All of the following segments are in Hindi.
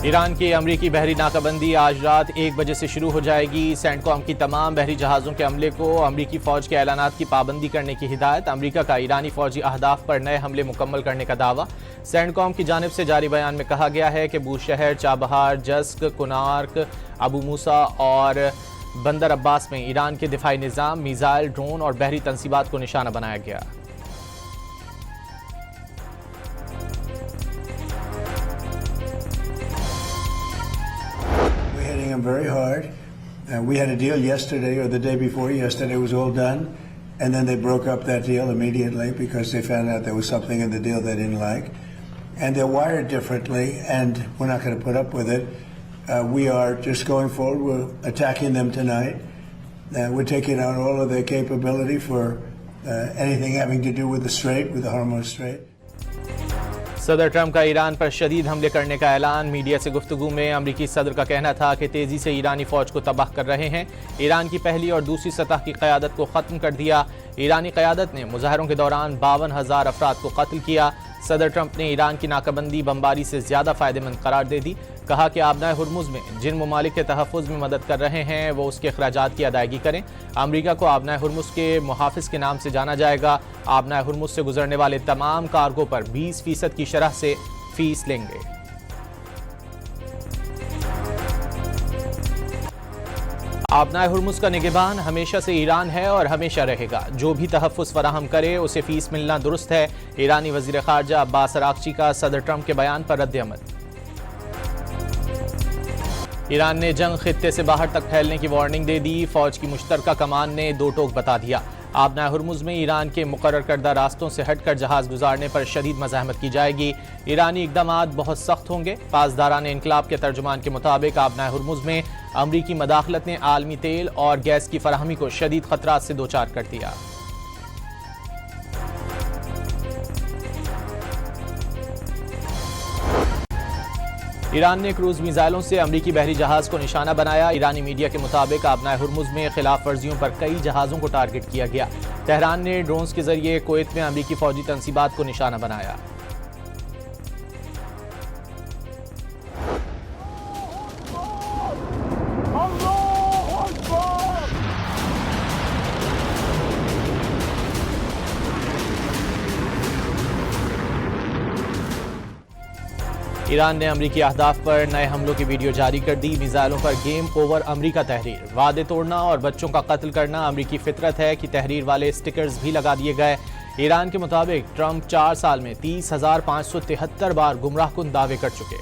ईरान की अमरीकी बहरी नाकाबंदी आज रात 1 बजे से शुरू हो जाएगी। सेंटकॉम की तमाम बहरी जहाज़ों के हमले को अमरीकी फ़ौज के ऐलानात की पाबंदी करने की हिदायत। अमरीका का ईरानी फ़ौजी अहदाफ पर नए हमले मुकम्मल करने का दावा। सेंटकॉम की जानिब से जारी बयान में कहा गया है कि Bushehr, Chabahar, Jask, Konark, Abu मूसा और बंदर अब्बास में ईरान के दिफाई निज़ाम, मिसाइल, ड्रोन और बहरी तंसीबात को निशाना बनाया गया। Them very hard. We had a deal yesterday or the day before yesterday was all done, and then they broke up that deal immediately because they found out there was something in the deal they didn't like, and they're wired differently, and we're not going to put up with it. We are just going forward. We're attacking them tonight. We're taking out all of their capability for anything having to do with the Strait, with the Hormuz Strait. सदर ट्रंप का ईरान पर शदीद हमले करने का ऐलान। मीडिया से गुफ्तगू में अमरीकी सदर का कहना था कि तेजी से ईरानी फौज को तबाह कर रहे हैं। ईरान की पहली और दूसरी सतह की क़यादत को ख़त्म कर दिया। ईरानी क़यादत ने मुजाहरों के दौरान 52,000 अफराद को कत्ल किया। सदर ट्रंप ने ईरान की नाकाबंदी बमबारी से ज़्यादा फ़ायदेमंद करार दे दी। कहा कि आबनाए हुर्मुज़ में जिन ममालिक के तहफ़्फ़ुज़ में मदद कर रहे हैं वो उसके अखराजात की अदायगी करें। अमरीका को आबनाए हुर्मुज़ के मुहाफ़िज़ के नाम से जाना जाएगा। आबनाए हुर्मुज़ से गुजरने वाले तमाम कार्गो पर 20% की शरह से फीस लेंगे। आबनाए हुर्मुज़ का निगहबान हमेशा से ईरान है और हमेशा रहेगा। जो भी तहफ़्फ़ुज़ फराहम करे उसे फीस मिलना दुरुस्त है। ईरानी वज़ीर ख़ारजा अब्बास अराग़ची का सदर ट्रंप के बयान पर रद्द-ए-अमल। ईरान ने जंग खित्ते से बाहर तक फैलने की वार्निंग दे दी। फौज की मुश्तरका कमान ने दो टोक बता दिया। आबनाए हुर्मुज़ में ईरान के मुकर्रर करदा रास्तों से हटकर जहाज़ गुजारने पर शदीद मज़ाहमत की जाएगी। ईरानी इक़दामात बहुत सख्त होंगे। पासदारान इनकलाब के तर्जुमान के मुताबिक आबनाए हुर्मुज़ में अमरीकी मदाखलत ने आलमी तेल और गैस की फराहमी को शदीद खतरात से दो चार कर दिया। ईरान ने क्रूज मिसाइलों से अमरीकी बहरी जहाज को निशाना बनाया। ईरानी मीडिया के मुताबिक आबनाए हुर्मुज़ में खिलाफ वर्जियों पर कई जहाज़ों को टारगेट किया गया। तेहरान ने ड्रोन्स के जरिए कुवैत में अमरीकी फौजी तंसीबात को निशाना बनाया। ईरान ने अमरीकी अहदाफ पर नए हमलों की वीडियो जारी कर दी। मिसाइलों पर गेम ओवर अमरीका तहरीर। वादे तोड़ना और बच्चों का कत्ल करना अमरीकी फितरत है कि तहरीर वाले स्टिकर्स भी लगा दिए गए। ईरान के मुताबिक ट्रंप 4 साल में 30,573 बार गुमराहकुन दावे कर चुके।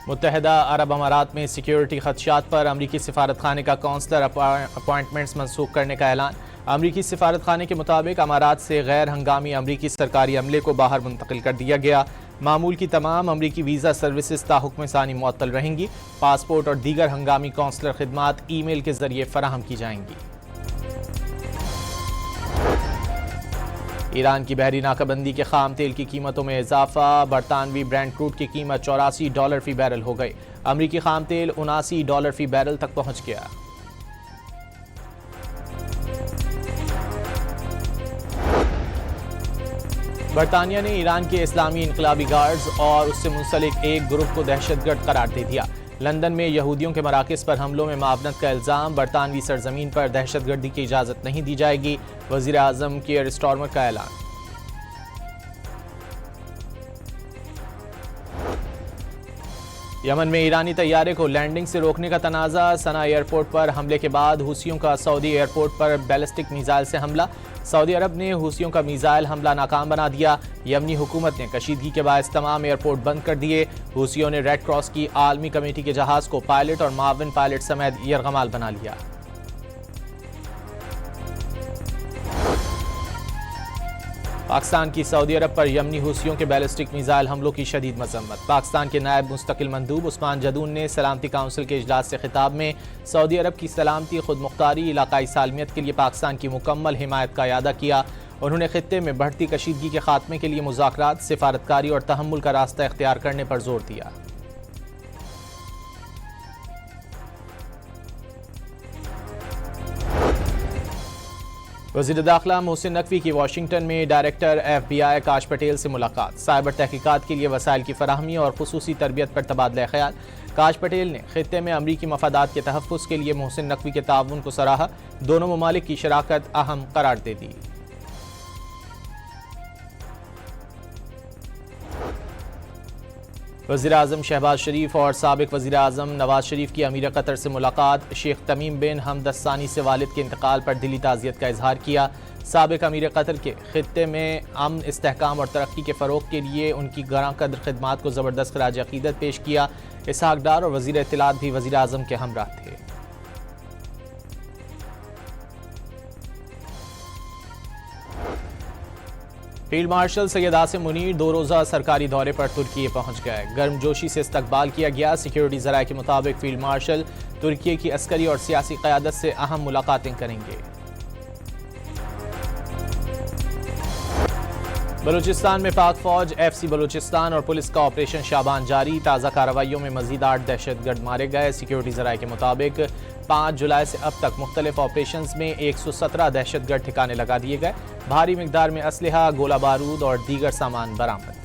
मुत्तहिदा अरब अमारात में सिक्योरिटी खदशात पर अमरीकी सिफारत खाने का कौंसलर अपॉइंटमेंट्स मनसूख करने का ऐलान। अमरीकी सिफारत खाने के मुताबिक अमारात से गैर हंगामी अमरीकी सरकारी अमले को बाहर मुंतकिल कर दिया गया। मामूल की तमाम अमरीकी वीज़ा सर्विसेज ताहुक्म सानी मुअत्तल रहेंगी। पासपोर्ट और दीगर हंगामी कौंसलर खिदमात ईमेल के जरिए फराहम की जाएंगी। ईरान की बहरी नाकाबंदी के खाम तेल की कीमतों में इजाफा। बरतानवी ब्रेंट क्रूड की कीमत $84 फी बैरल हो गई। अमरीकी खाम तेल $79 फी बैरल तक पहुंच गया। बरतानिया ने ईरान के इस्लामी इनकलाबी गार्ड्स और उससे मुंसलिक एक ग्रुप को दहशतगर्द करार दे दिया। लंदन में यहूदियों के मराकज़ पर हमलों में मावनत का इल्ज़ाम। बरतानवी सरजमीन पर दहशतगर्दी की इजाज़त नहीं दी जाएगी। वज़ीर आज़म कीयर स्टारमर का ऐलान। यमन में ईरानी तैयारे को लैंडिंग से रोकने का तनाज़ा। सना एयरपोर्ट पर हमले के बाद हुसियों का सऊदी एयरपोर्ट पर बैलिस्टिक मिसाइल से हमला। सऊदी अरब ने हुसियों का मिसाइल हमला नाकाम बना दिया। यमनी हुकूमत ने कशीदगी के बायस तमाम एयरपोर्ट बंद कर दिए। हुसियों ने रेड क्रॉस की आलमी कमेटी के जहाज़ को पायलट और माविन पायलट समेत यरगमाल बना लिया। पाकिस्तान की सऊदी अरब पर यमनी हुसियों के बैलिस्टिक मिसाइल हमलों की शदीद मजम्मत। पाकिस्तान के नायब मुस्तकिल मंदूब उस्मान जदून ने सलामती काउंसिल के इजलास से खिताब में सऊदी अरब की सलामती, खुद मुख्तारी, इलाकाई सालमियत के लिए पाकिस्तान की मुकम्मल हिमायत का इयादा किया। उन्होंने खित्ते में बढ़ती कशीदगी के खात्मे के लिए मुज़ाकरात, सिफारतकारी और तहम्मुल का रास्ता इख्तियार करने पर जोर दिया। वज़ीर दाखिला मोहसिन नकवी की वाशिंगटन में डायरेक्टर FBI काश पटेल से मुलाकात। साइबर तहकीकात के लिए वसाइल की फराहमी और खुसूसी तरबियत पर तबादला ख्याल। काश पटेल ने खित्ते में अमरीकी मफादात के तहफ़्फ़ुज़ के लिए मोहसिन नकवी के ताउन को सराहा। दोनों ममालिक की शराकत अहम करार दे दी। वज़ीर-ए-आज़म शहबाज शरीफ और साबिक़ वज़ीर-ए-आज़म नवाज शरीफ की अमीर कतर से मुलाकात। शेख तमीम बिन हमद अस्सानी से वालिद के इंतकाल पर दिली ताज़ियत का इजहार किया। साबिक़ अमीर कतर के खित्ते में अमन, इस्तेहकाम और तरक्की के फ़रोग़ के लिए उनकी गरां कदर खिदमात को ज़बरदस्त ख़राज अक़ीदत पेश किया। इसहाक़ डार और वज़ीर इत्तलात भी वज़ीर-ए-आज़म के हमराह थे। फील्ड मार्शल सैयद आसिम मुनीर 2 रोज़ा सरकारी दौरे पर तुर्की पहुंच गए। गर्मजोशी से इस्तकबाल किया गया। सिक्योरिटी ज़राए के मुताबिक फील्ड मार्शल तुर्की की अस्करी और सियासी क़यादत से अहम मुलाकातें करेंगे। बलूचिस्तान में पाक फौज, FC बलूचिस्तान और पुलिस का ऑपरेशन शाबान जारी। ताज़ा कार्रवाइयों में मजीद 8 दहशतगर्द मारे गए। सिक्योरिटी ज़राए के मुताबिक 5 जुलाई से अब तक मुख्तलिफ ऑपरेशंस में 117 दहशतगर्द ठिकाने लगा दिए गए। भारी मिकदार में असलहा, गोला बारूद और दीगर सामान बरामद।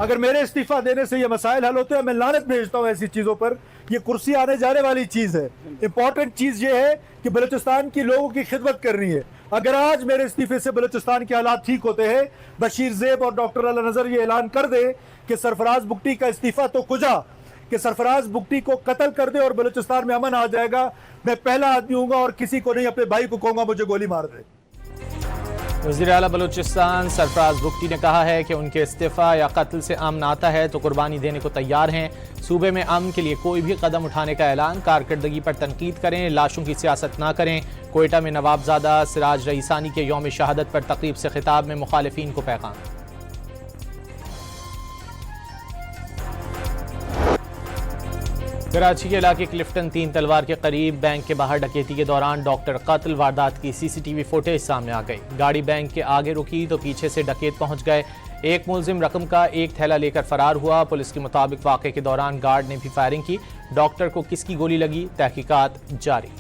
अगर मेरे इस्तीफा देने से ये मसाइल हल होते हैं, मैं लानत भेजता हूँ ऐसी चीज़ों पर। ये कुर्सी आने जाने वाली चीज़ है। इंपॉर्टेंट चीज़ ये है कि बलूचिस्तान की लोगों की खिदमत करनी है। अगर आज मेरे इस्तीफे से बलूचिस्तान के हालात ठीक होते हैं, बशीर ज़ेब और डॉक्टर अला नज़र ये ऐलान कर दे कि सरफराज बुगटी का इस्तीफा तो कुजा, कि सरफराज बुगटी को कत्ल कर दे और बलूचिस्तान में अमन आ जाएगा, मैं पहला आदमी हूँगा और किसी को नहीं अपने भाई को कहूँगा मुझे गोली मार दे। वज़ीर आला बलूचिस्तान सरफराज बुगटी ने कहा है कि उनके इस्तीफ़ा या कत्ल से अमन आता है तो कुर्बानी देने को तैयार हैं। सूबे में अमन के लिए कोई भी कदम उठाने का ऐलान। कारकर्दगी पर तनकीद करें, लाशों की सियासत ना करें। कोयटा में नवाबजादा सिराज रईसानी के यौम शहादत पर तकरीब से खिताब में मुखालिफिन को पैगाम। कराची के इलाके क्लिफ्टन 3 तलवार के करीब बैंक के बाहर डकैती के दौरान डॉक्टर कत्ल वारदात की CCTV फुटेज सामने आ गई। गाड़ी बैंक के आगे रुकी तो पीछे से डकैत पहुंच गए। एक मुलजिम रकम का एक थैला लेकर फरार हुआ। पुलिस के मुताबिक वाक़े के दौरान गार्ड ने भी फायरिंग की। डॉक्टर को किसकी गोली लगी, तहकीकात जारी।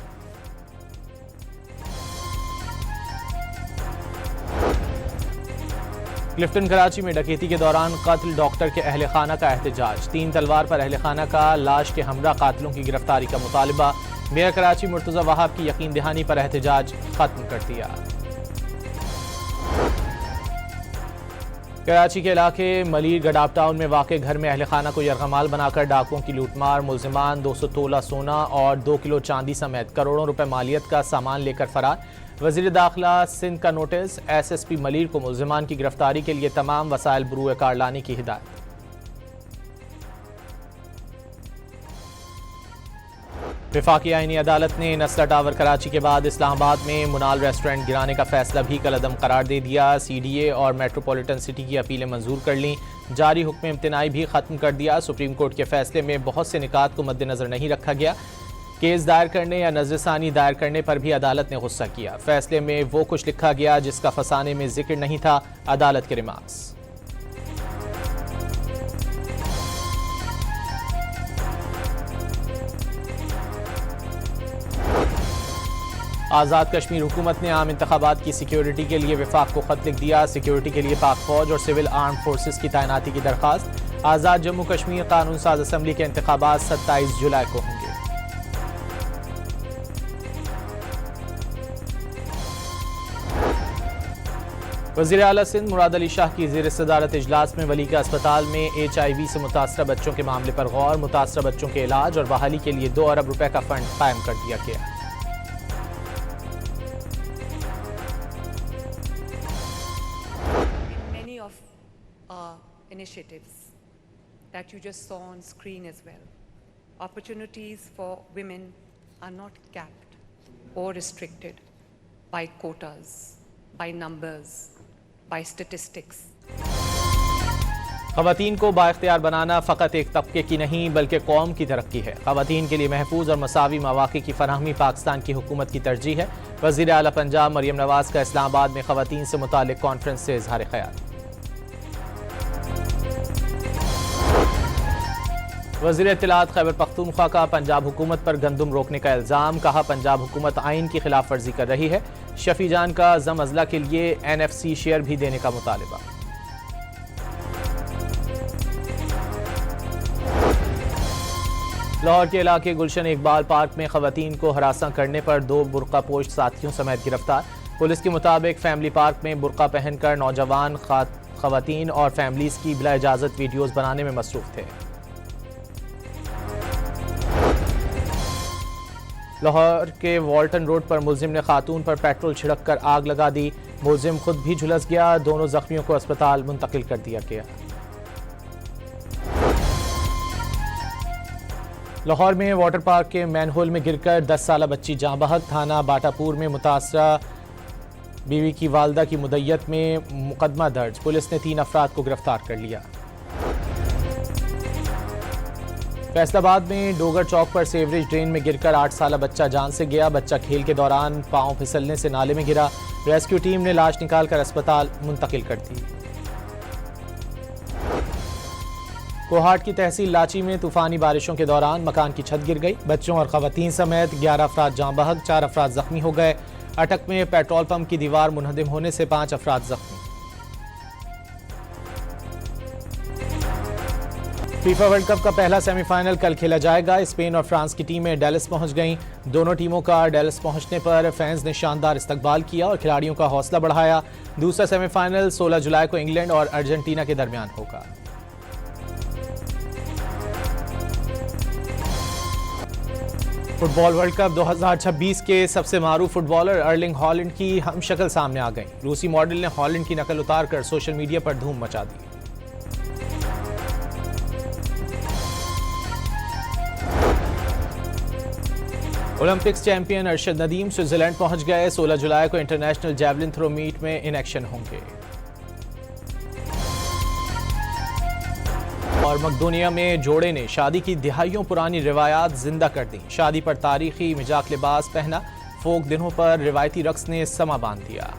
क्लिफ्टन कराची में डकैती के दौरान कत्ल डॉक्टर के अहले खाना का एहतजाज। 3 तलवार पर अहले खाना का लाश के हमरा कातिलों की गिरफ्तारी का मुतालबा। मेयर कराची मुर्तज़ा वहाब की यकीन दहानी पर एहतजाज खत्म कर दिया। कराची के इलाके मलीर गडाप टाउन में वाक़े घर में अहले खाना को यरगमाल बनाकर डाकुओं की लूटमार। मुलजिमान 200 तोला सोना और 2 किलो चांदी समेत करोड़ों रुपए मालियत का सामान लेकर फरार। वज़ीर दाखिला सिंध का नोटिस। SSP मलीर को मुलजिमान की गिरफ्तारी के लिए तमाम वसाइल बरूए कार लाने की हिदायत। वफाकी आईनी अदालत ने नस्ला टावर कराची के बाद इस्लामाबाद में मुनाल रेस्टोरेंट गिराने का फैसला भी कलअदम करार दे दिया। CDA और मेट्रोपॉलिटन सिटी की अपीलें मंजूर कर लीं। जारी हुक्म इम्तनाई भी खत्म कर दिया। सुप्रीम कोर्ट के फैसले में बहुत से निकात को मद्देनजर नहीं रखा गया। केस दायर करने या नज़रसानी दायर करने पर भी अदालत ने गुस्सा किया। फैसले में वो कुछ लिखा गया जिसका फसाने में जिक्र नहीं था। अदालत के रिमार्क्स। आज़ाद कश्मीर हुकूमत ने आम इंतखाबात की सिक्योरिटी के लिए वफाक को खत लिख दिया। सिक्योरिटी के लिए पाक फौज और सिविल आर्म फोर्सेस की तैनाती की दरख्वास्त। आज़ाद जम्मू कश्मीर कानून साज असम्बली के इंतखाबात 27 जुलाई को होंगे। वज़ीर आला सिंध मुराद अली शाह की ज़ेर सदारत इजलास में वली के अस्पताल में HIV से मुतासरा बच्चों के मामले पर गौर। मुतासरा बच्चों के इलाज और बहाली के लिए 2 अरब रुपए का फंड कायम कर दिया गया। Many of our initiatives that you just saw on screen as well, opportunities for women are not capped or restricted by quotas, by numbers, by statistics. ख़वातीन को बाइख्तियार बनाना फ़कत एक तबके की नहीं बल्कि कौम की तरक्की है। ख़वातीन के लिए महफूज और मसावी मौक़े की फराहमी पाकिस्तान की हुकूमत की तरजीह है। वज़ीर आला पंजाब मरियम नवाज का इस्लामाबाद में ख़वातीन से मुताल्लिक़ कॉन्फ्रेंस से इज़हार ख़याल। वज़ीर इत्तलात खैबर पख्तूनख्वा का पंजाब हुकूमत पर गंदम रोकने का इल्ज़ाम, कहा पंजाब हुकूमत आइन की खिलाफ वर्जी कर रही है। शफी जान का जम अजला के लिए NFC शेयर भी देने का मुतालिबा। लाहौर के इलाके गुलशन इकबाल पार्क में खवातीन को हरासा करने पर 2 बुर्का पोश साथियों समेत गिरफ्तार। पुलिस के मुताबिक फैमिली पार्क में बुर्का पहनकर नौजवान खवातीन और फैमिलीज की बिला इजाज़त वीडियोज़ बनाने में मसरूफ थे। लाहौर के वॉल्टन रोड पर मुलजिम ने खातून पर पेट्रोल छिड़क कर आग लगा दी। मुलजिम खुद भी झुलस गया। दोनों जख्मियों को अस्पताल मुंतकिल कर दिया गया। लाहौर में वाटर पार्क के मैनहोल में गिरकर 10 साला बच्ची जाँ बहक। थाना बाटापुर में मुतासरा बीवी की वालदा की मुद्दत में मुकदमा दर्ज। पुलिस ने 3 अफराद को गिरफ्तार कर लिया। फैसलाबाद में डोगर चौक पर सेवरेज ड्रेन में गिरकर 8 साला बच्चा जान से गया। बच्चा खेल के दौरान पांव फिसलने से नाले में गिरा। रेस्क्यू टीम ने लाश निकालकर अस्पताल मुंतकिल कर दी। कोहाट की तहसील लाची में तूफानी बारिशों के दौरान मकान की छत गिर गई। बच्चों और खवातीन समेत 11 अफराद जाँ बहक, 4 अफराद जख्मी हो गए। अटक में पेट्रोल पंप की दीवार मुनहदिम होने से 5 अफराद जख्मी। फीफा वर्ल्ड कप का पहला सेमीफाइनल कल खेला जाएगा। स्पेन और फ्रांस की टीमें डेलस पहुंच गईं। दोनों टीमों का डेलस पहुंचने पर फैंस ने शानदार इस्तकबाल किया और खिलाड़ियों का हौसला बढ़ाया। दूसरा सेमीफाइनल 16 जुलाई को इंग्लैंड और अर्जेंटीना के दरमियान होगा। फुटबॉल वर्ल्ड कप 2026 के सबसे मारूफ फुटबॉलर अर्लिंग हॉलैंड की हम शक्ल सामने आ गई। रूसी मॉडल ने हॉलैंड की नकल उतारकर सोशल मीडिया पर धूम मचा दी। Olympics champion Arshad Nadeem Switzerland पहुंच गए। 16 जुलाई को इंटरनेशनल जैवलिन थ्रो मीट में इन एक्शन होंगे। और मकदूनिया में जोड़े ने शादी की दिहाइयों पुरानी रिवायात जिंदा कर दी। शादी पर तारीखी मिजाक लिबास पहना। फोक दिनों पर रिवायती रक्स ने समा बांध दिया।